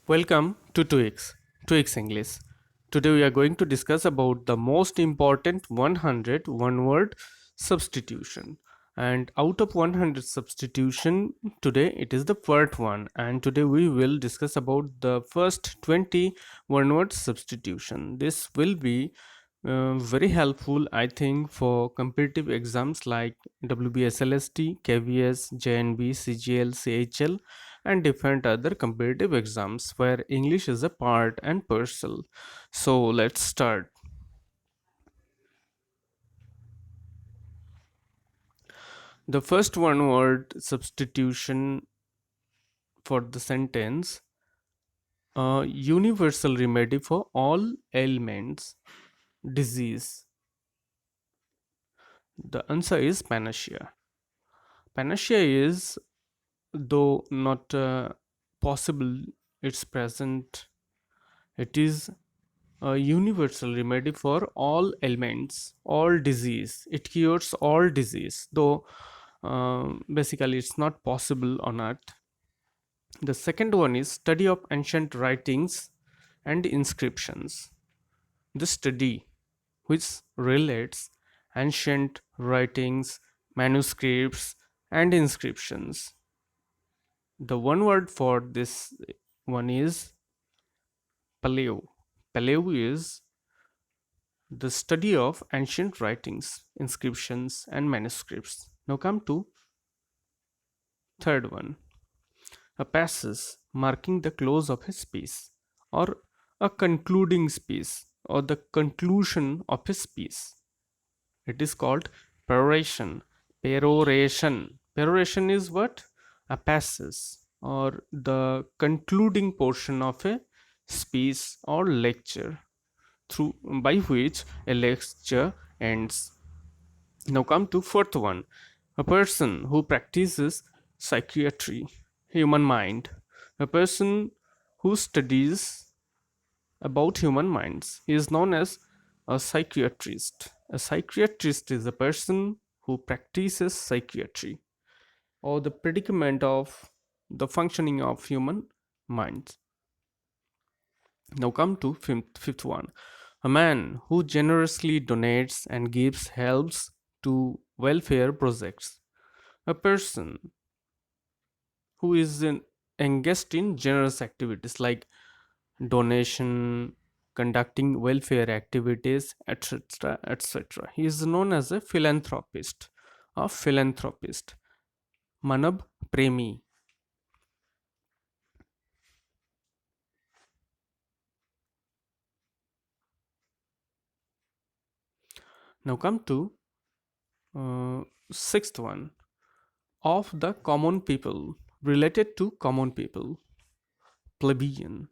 Welcome to 2x English. Today we are going to discuss about the most important 100 one-word substitution. And out of 100 substitution, today it is the part 1, and today we will discuss about the first 20 one-word substitution. This will be very helpful, I think, for competitive exams like WBSLST, KVS, JNB, CGL, CHL, and different other competitive exams where English is a part and parcel. So let's start. The first one word substitution for the sentence, a universal remedy for all ailments, disease. The answer is panacea. Panacea is, though not possible, it's present. It is a universal remedy for all ailments, all disease. It cures all disease, though basically it's not possible on earth. The second one is study of ancient writings and inscriptions. The study which relates ancient writings, manuscripts, and inscriptions. The one word for this one is paleo. Paleo is the study of ancient writings, inscriptions, and manuscripts. Now come to third one, a passage marking the close of a speech, or a concluding speech, or the conclusion of a speech. It is called peroration. Peroration. Peroration is what? A passage or the concluding portion of a speech or lecture through by which a lecture ends. Now come to fourth one, a person who practices psychiatry, human mind, a person who studies about human minds. He is known as a psychiatrist. A psychiatrist is a person who practices psychiatry or the predicament of the functioning of human minds. Now come to fifth one. A man who generously donates and gives helps to welfare projects. A person who is engaged in generous activities like donation, conducting welfare activities, etc. etc. He is known as a philanthropist. A philanthropist. Manab Premi. Now come to sixth one, of the common people, related to common people. Plebeian.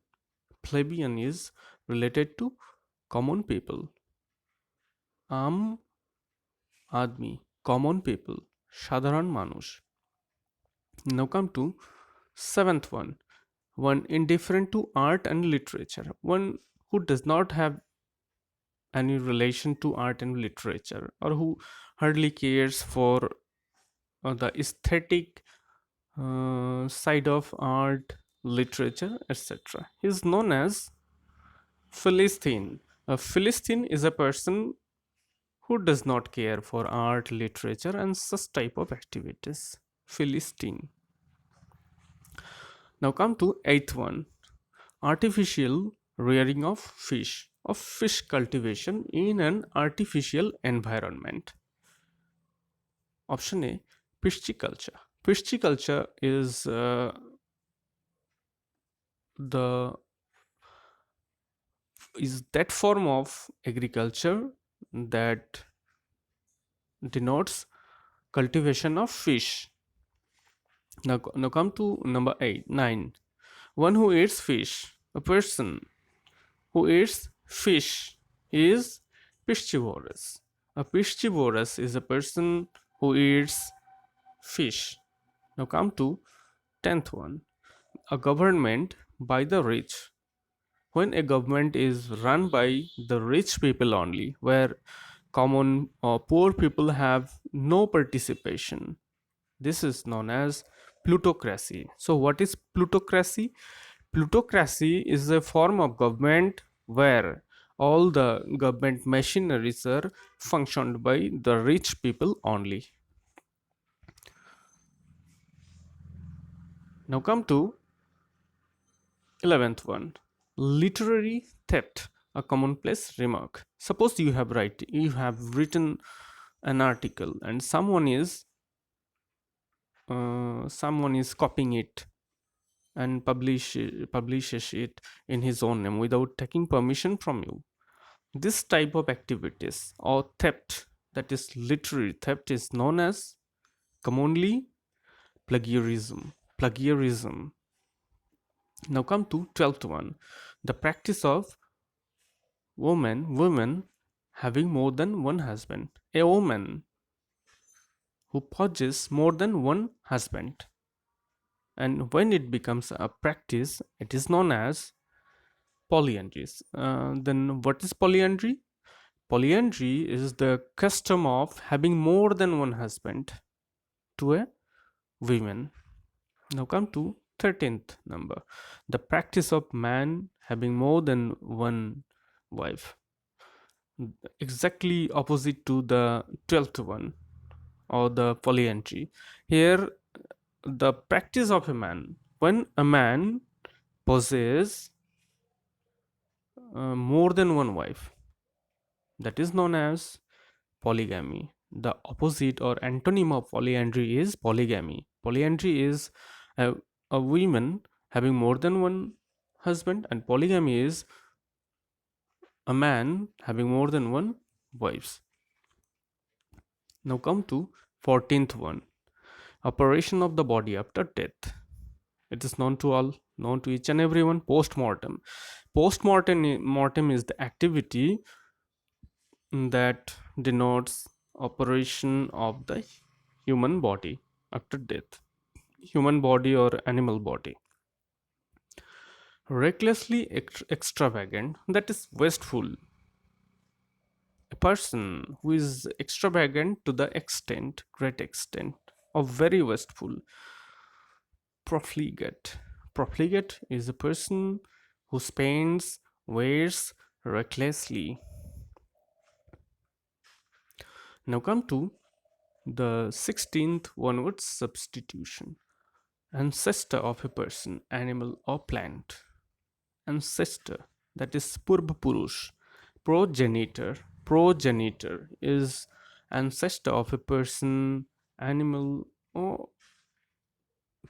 Plebeian is related to common people. Am admi, common people, সাধারণ মানুষ. Now come to seventh one indifferent to art and literature, one who does not have any relation to art and literature, or who hardly cares for the aesthetic side of art, literature, etc. He is known as Philistine. A Philistine is a person who does not care for art, literature, and such type of activities. Philistine. Now come to eighth one, artificial rearing of fish cultivation in an artificial environment. Option A, pisciculture. Pisciculture is the is that form of agriculture that denotes cultivation of fish. Now come to number 9. One who eats fish. A person who eats fish is piscivorous. A piscivorous is a person who eats fish. Now come to 10th one. A government by the rich. When a government is run by the rich people only, where common or poor people have no participation, this is known as plutocracy. So what is plutocracy? Plutocracy is a form of government where all the government machineries are functioned by the rich people only. Now come to 11th one, literary theft, a commonplace remark. Suppose you have written an article and someone is copying it and publishes it in his own name without taking permission from you. This type of activities or theft, that is literary theft, is known as commonly plagiarism. Plagiarism. Now come to 12th one, the practice of women having more than one husband. A woman who possesses more than one husband, and when it becomes a practice, it is known as polyandry. Then what is polyandry? Polyandry is the custom of having more than one husband to a woman. Now come to 13th number, the practice of man having more than one wife. Exactly opposite to the 12th one, or the polyandry. Here, the practice of a man, when a man possesses more than one wife, that is known as polygamy. The opposite or antonym of polyandry is polygamy. Polyandry is a, a woman having more than one husband, and polygamy is a man having more than one wives. Now come to 14th one, operation of the body after death. It is known to all, known to each and everyone. Post-mortem. Post-mortem is the activity that denotes operation of the human body after death, human body or animal body. Recklessly extravagant, that is wasteful. A person who is extravagant to the extent, great extent, of very wasteful. Profligate. Profligate is a person who spends, wears recklessly. Now come to the 16th one word, substitution. Ancestor of a person, animal or plant. Ancestor, that is Purva Purush. Progenitor. Progenitor is ancestor of a person, animal or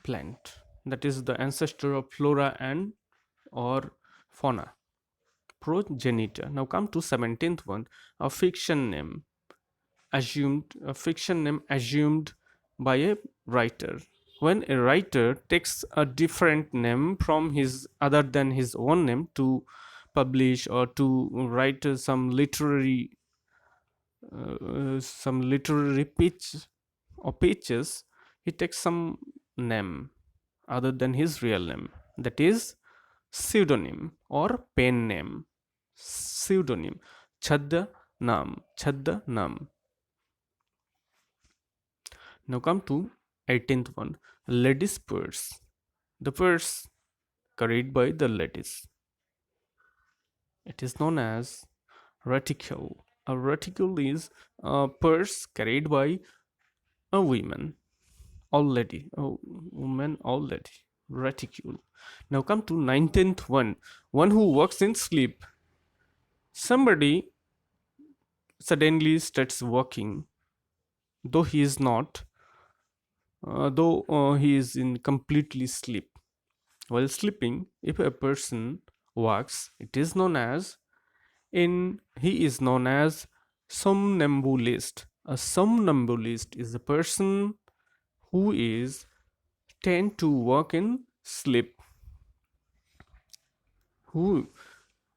plant. That is the ancestor of flora and or fauna. Progenitor. Now come to 17th one, a fiction name. A fiction name assumed by a writer. When a writer takes a different name from his other than his own name to publish or to write some literary pitch or pitches, he takes some name other than his real name, that is pseudonym or pen name. Pseudonym. Chadda nam. Now come to 18th one, ladies purse. The purse carried by the ladies, it is known as reticule. A reticule is a purse carried by a woman, already a woman already. Reticule. Now come to 19th one who works in sleep. Somebody suddenly starts working, though he is not, though he is in completely sleep. While sleeping, if a person walks, it is known as he is known as somnambulist. A somnambulist is a person who is tend to walk in sleep, who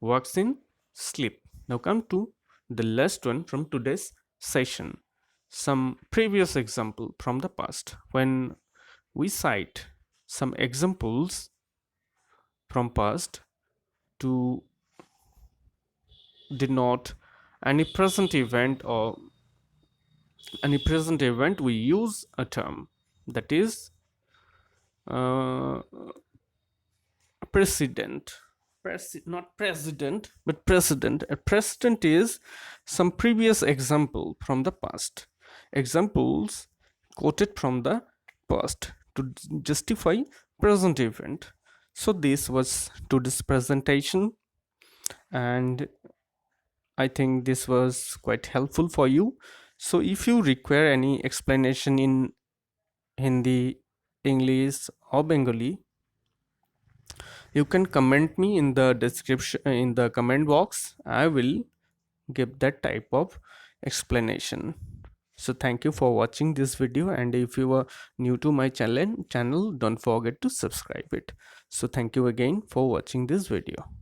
works in sleep. Now come to the last one from today's session. Some previous example from the past. When we cite some examples from past to denote any present event or any present event, we use a term that is precedent. Not president, but precedent. A precedent is some previous example from the past. Examples quoted from the past to justify present event. So this was today's presentation, and I think this was quite helpful for you. So if you require any explanation in Hindi, English or Bengali, you can comment me in the description, in the comment box. I will give that type of explanation. So thank you for watching this video, and if you are new to my channel, don't forget to subscribe it. So thank you again for watching this video.